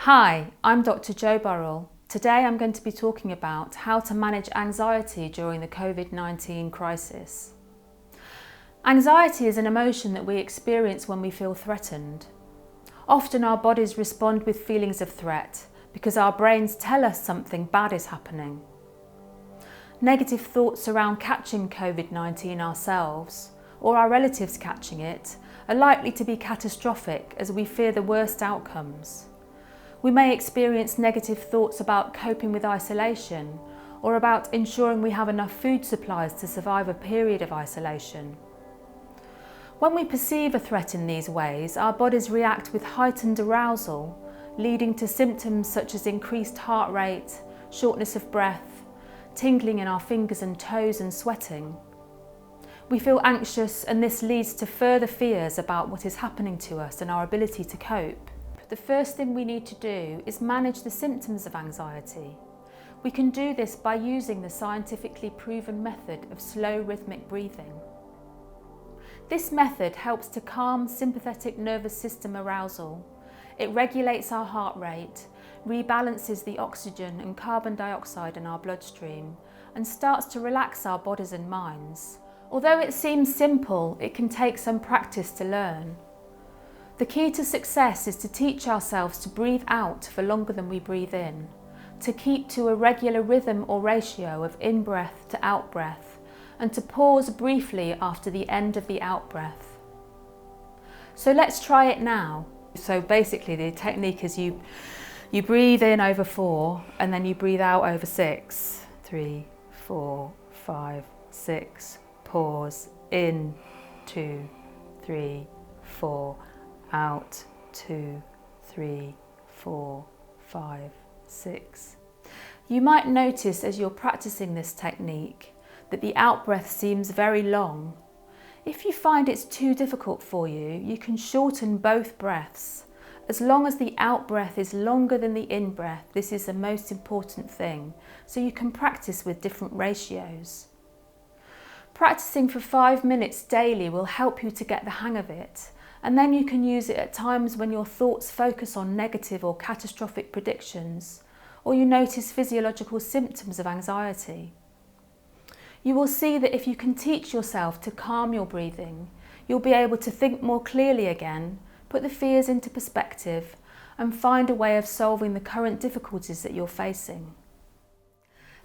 Hi, I'm Dr. Jo Burrell. Today I'm going to be talking about how to manage anxiety during the COVID-19 crisis. Anxiety is an emotion that we experience when we feel threatened. Often our bodies respond with feelings of threat because our brains tell us something bad is happening. Negative thoughts around catching COVID-19 ourselves or our relatives catching it are likely to be catastrophic as we fear the worst outcomes. We may experience negative thoughts about coping with isolation or about ensuring we have enough food supplies to survive a period of isolation. When we perceive a threat in these ways, our bodies react with heightened arousal, leading to symptoms such as increased heart rate, shortness of breath, tingling in our fingers and toes and sweating. We feel anxious, and this leads to further fears about what is happening to us and our ability to cope. The first thing we need to do is manage the symptoms of anxiety. We can do this by using the scientifically proven method of slow rhythmic breathing. This method helps to calm sympathetic nervous system arousal. It regulates our heart rate, rebalances the oxygen and carbon dioxide in our bloodstream, and starts to relax our bodies and minds. Although it seems simple, it can take some practice to learn. The key to success is to teach ourselves to breathe out for longer than we breathe in, to keep to a regular rhythm or ratio of in-breath to out-breath, and to pause briefly after the end of the out-breath. So let's try it now. So basically the technique is you breathe in over 4 and then you breathe out over 6. 3, 4, 5, 6. Pause. In, 2, 3, 4. Out, 2, 3, 4, 5, 6. You might notice as you're practicing this technique that the out-breath seems very long. If you find it's too difficult for you, you can shorten both breaths. As long as the out-breath is longer than the in-breath, this is the most important thing, so you can practice with different ratios. Practicing for 5 minutes daily will help you to get the hang of it. And then you can use it at times when your thoughts focus on negative or catastrophic predictions, or you notice physiological symptoms of anxiety. You will see that if you can teach yourself to calm your breathing, you'll be able to think more clearly again, put the fears into perspective, and find a way of solving the current difficulties that you're facing.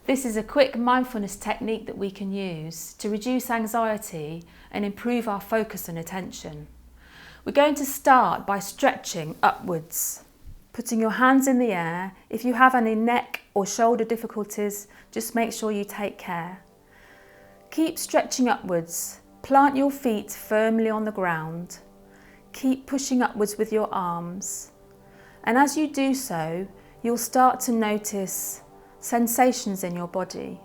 This is a quick mindfulness technique that we can use to reduce anxiety and improve our focus and attention. We're going to start by stretching upwards, putting your hands in the air. If you have any neck or shoulder difficulties, just make sure you take care. Keep stretching upwards. Plant your feet firmly on the ground. Keep pushing upwards with your arms. And as you do so, you'll start to notice sensations in your body.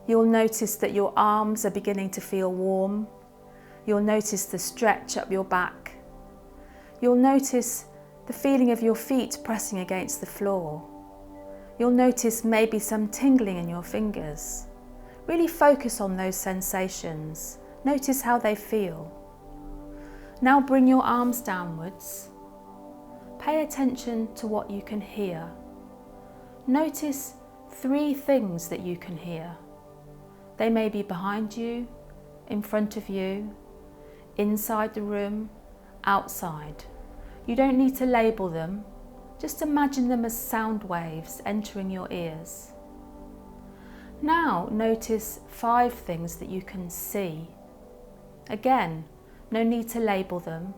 You'll notice that your arms are beginning to feel warm. You'll notice the stretch up your back. You'll notice the feeling of your feet pressing against the floor. You'll notice maybe some tingling in your fingers. Really focus on those sensations. Notice how they feel. Now bring your arms downwards. Pay attention to what you can hear. Notice 3 things that you can hear. They may be behind you, in front of you, inside the room, outside. You don't need to label them, just imagine them as sound waves entering your ears. Now notice 5 things that you can see. Again, no need to label them,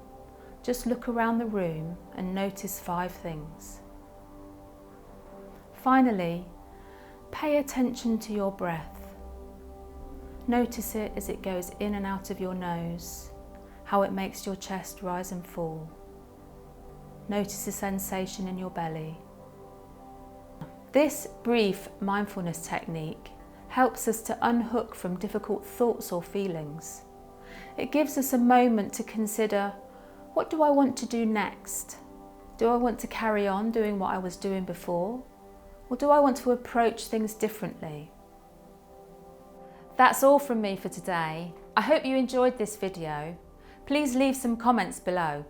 just look around the room and notice 5 things. Finally, pay attention to your breath. Notice it as it goes in and out of your nose, how it makes your chest rise and fall. Notice the sensation in your belly. This brief mindfulness technique helps us to unhook from difficult thoughts or feelings. It gives us a moment to consider, what do I want to do next? Do I want to carry on doing what I was doing before? Or do I want to approach things differently? That's all from me for today. I hope you enjoyed this video. Please leave some comments below.